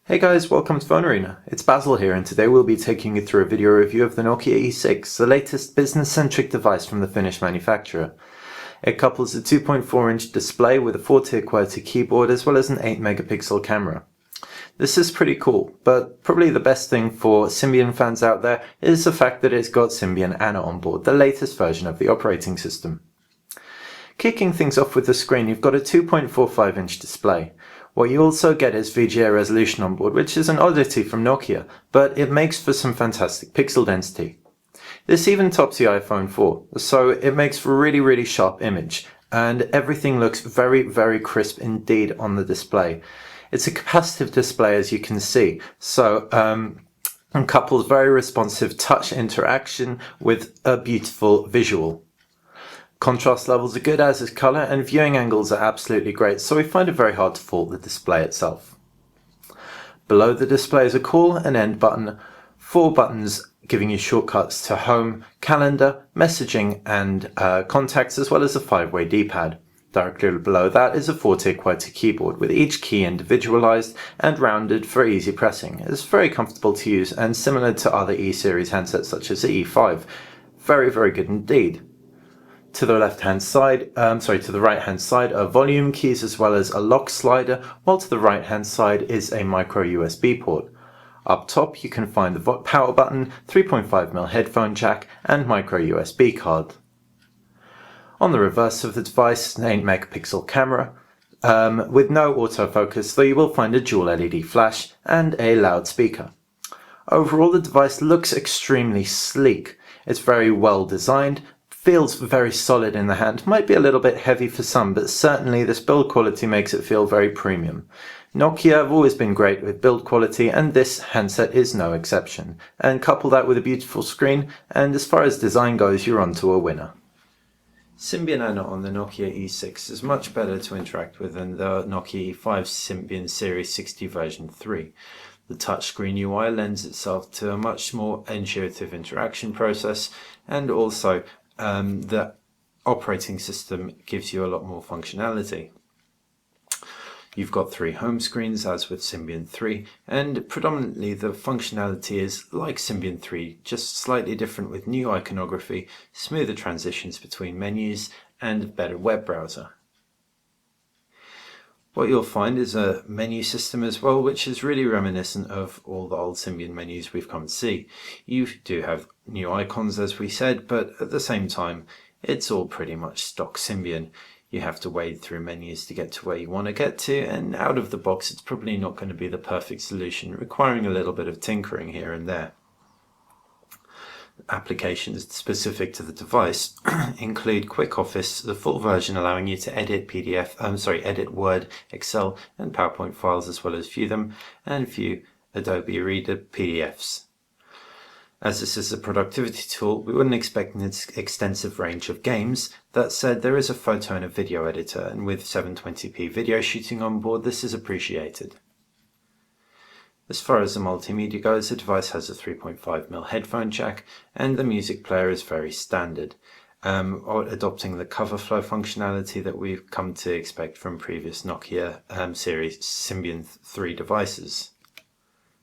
Hey guys, welcome to PhoneArena. It's Basil here, and today we'll be taking you through a video review of the Nokia E6, the latest business-centric device from the Finnish manufacturer. It couples a 2.4-inch display with a 4-tier QWERTY keyboard as well as an 8-megapixel camera. This is pretty cool, but probably the best thing for Symbian fans out there is the fact that it's got PhoneArena on board, the latest version of the operating system. Kicking things off with the screen, you've got a 2.45-inch display. What you also get is VGA resolution on board, which is an oddity from Nokia, but it makes for some fantastic pixel density. This even tops the iPhone 4, so it makes for a really sharp image, and everything looks very crisp indeed on the display. It's a capacitive display, as you can see, so and couples very responsive touch interaction with a beautiful visual. Contrast levels are good, as is colour, and viewing angles are absolutely great, so we find it very hard to fault the display itself. Below the display is a call and end button, 4 buttons giving you shortcuts to home, calendar, messaging and contacts, as well as a 5-way D-pad. Directly below that is a 4-tier QWERTY keyboard with each key individualised and rounded for easy pressing. It's very comfortable to use and similar to other E-series handsets such as the E5. Very good indeed. To the right-hand side are volume keys as well as a lock slider, while to the right-hand side is a micro USB port. Up top you can find the power button, 3.5mm headphone jack and micro USB card. On the reverse of the device, an 8-megapixel camera with no autofocus, though you will find a dual LED flash and a loudspeaker. Overall, the device looks extremely sleek. It's very well designed, feels very solid in the hand, might be a little bit heavy for some, but certainly this build quality makes it feel very premium. Nokia have always been great with build quality, and this handset is no exception. And couple that with a beautiful screen, and as far as design goes, you're onto a winner. PhoneArena on the Nokia E6 is much better to interact with than the Nokia E5 Symbian Series 60 version 3. The touchscreen UI lends itself to a much more intuitive interaction process, and also the operating system gives you a lot more functionality. You've got 3 home screens as with Symbian 3, and predominantly the functionality is like Symbian 3, just slightly different with new iconography, smoother transitions between menus and a better web browser. What you'll find is a menu system as well, which is really reminiscent of all the old Symbian menus we've come to see. You do have new icons, as we said, but at the same time, it's all pretty much stock Symbian. You have to wade through menus to get to where you want to get to, and out of the box, it's probably not going to be the perfect solution, requiring a little bit of tinkering here and there. Applications specific to the device include Quick Office, the full version allowing you to edit edit Word, Excel and PowerPoint files as well as view them, and view Adobe Reader PDFs. As this is a productivity tool, we wouldn't expect an extensive range of games. That said, there is a photo and a video editor, and with 720p video shooting on board, this is appreciated. As far as the multimedia goes, the device has a 3.5mm headphone jack, and the music player is very standard, adopting the cover flow functionality that we've come to expect from previous Nokia series Symbian 3 devices.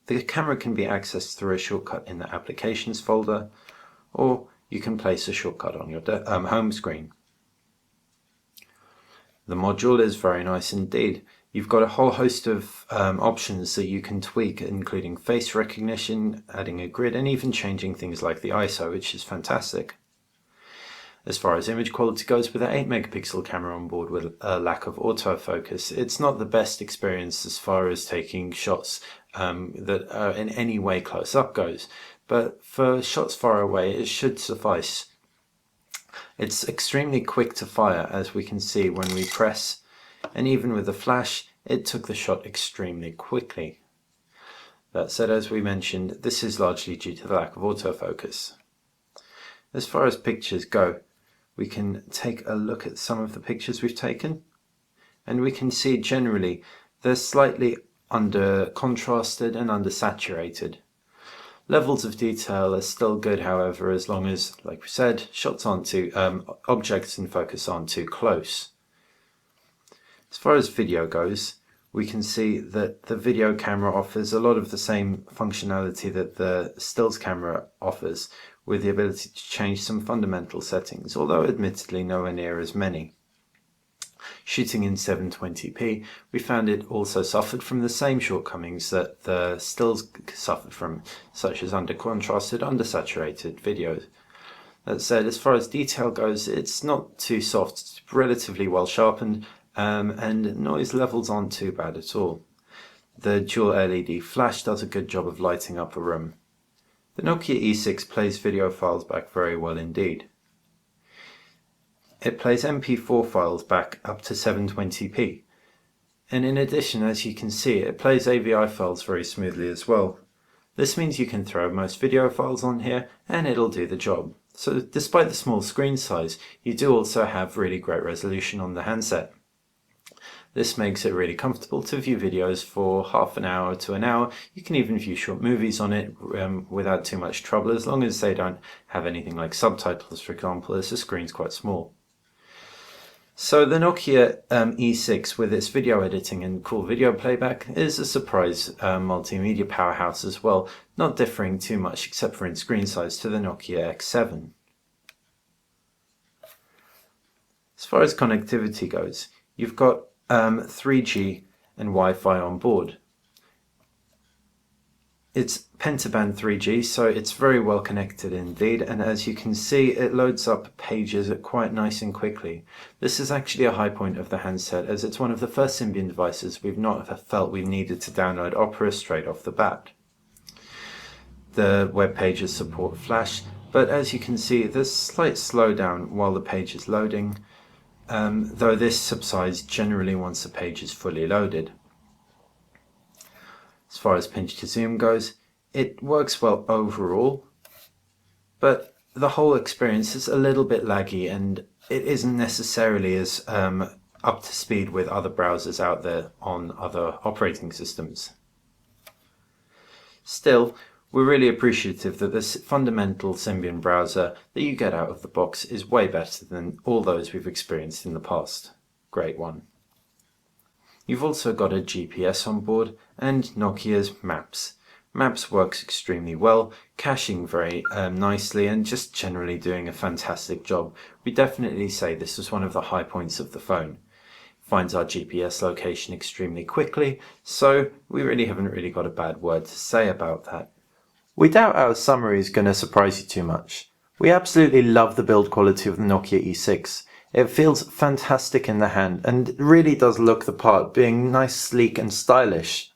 The camera can be accessed through a shortcut in the Applications folder, or you can place a shortcut on your home screen. The module is very nice indeed. You've got a whole host of options that you can tweak, including face recognition, adding a grid, and even changing things like the ISO, which is fantastic. As far as image quality goes, with an 8-megapixel camera on board with a lack of autofocus, it's not the best experience as far as taking shots that are in any way close up goes, but for shots far away it should suffice. It's extremely quick to fire, as we can see when we press, and even with the flash it took the shot extremely quickly. That said, as we mentioned, this is largely due to the lack of autofocus. As far as pictures go, we can take a look at some of the pictures we've taken, and we can see generally they're slightly under contrasted and under saturated. Levels of detail are still good, however, as long as, like we said, shots aren't too objects in focus aren't too close. As far as video goes, we can see that the video camera offers a lot of the same functionality that the stills camera offers, with the ability to change some fundamental settings, although admittedly nowhere near as many. Shooting in 720p, we found it also suffered from the same shortcomings that the stills suffered from, such as under-contrasted, undersaturated videos. That said, as far as detail goes, it's not too soft, it's relatively well sharpened, and noise levels aren't too bad at all. The dual LED flash does a good job of lighting up a room. The Nokia E6 plays video files back very well indeed. It plays MP4 files back up to 720p, and in addition, as you can see, it plays AVI files very smoothly as well. This means you can throw most video files on here and it'll do the job. So despite the small screen size, you do also have really great resolution on the handset. This makes it really comfortable to view videos for half an hour to an hour. You can even view short movies on it without too much trouble, as long as they don't have anything like subtitles, for example, as the screen's quite small. So the Nokia E6 with its video editing and cool video playback is a surprise multimedia powerhouse as well, not differing too much except for in screen size to the Nokia X7. As far as connectivity goes, you've got 3G and Wi-Fi on board. It's pentaband 3G, so it's very well connected indeed, and as you can see, it loads up pages quite nice and quickly. This is actually a high point of the handset, as it's one of the first Symbian devices we've not felt we needed to download Opera straight off the bat. The web pages support Flash, but as you can see, there's slight slowdown while the page is loading, though this subsides generally once the page is fully loaded. As far as pinch to zoom goes, it works well overall, but the whole experience is a little bit laggy and it isn't necessarily as up to speed with other browsers out there on other operating systems. Still, we're really appreciative that this fundamental Symbian browser that you get out of the box is way better than all those we've experienced in the past. Great one. You've also got a GPS on board and Nokia's Maps. Maps works extremely well, caching very nicely and just generally doing a fantastic job. We definitely say this was one of the high points of the phone. It finds our GPS location extremely quickly, so we really haven't got a bad word to say about that. We doubt our summary is going to surprise you too much. We absolutely love the build quality of the Nokia E6. It feels fantastic in the hand and really does look the part, being nice, sleek and stylish.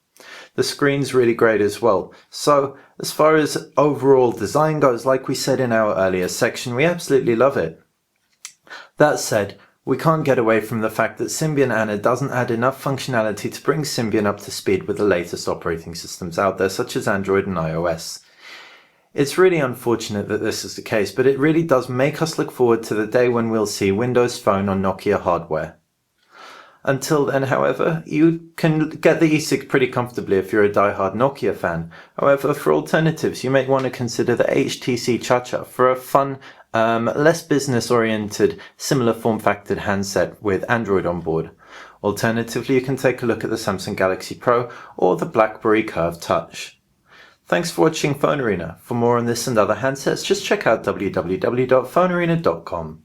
The screen's really great as well. So as far as overall design goes, like we said in our earlier section, we absolutely love it. That said, we can't get away from the fact that Symbian Anna doesn't add enough functionality to bring Symbian up to speed with the latest operating systems out there, such as Android and iOS. It's really unfortunate that this is the case, but it really does make us look forward to the day when we'll see Windows Phone on Nokia hardware. Until then, however, you can get the E6 pretty comfortably if you're a die-hard Nokia fan. However, for alternatives, you may want to consider the HTC Chapter for a fun, less business-oriented, similar form-factored handset with Android on board. Alternatively, you can take a look at the Samsung Galaxy Pro or the BlackBerry Curve Touch. Thanks for watching PhoneArena. For more on this and other handsets, just check out www.phonearena.com.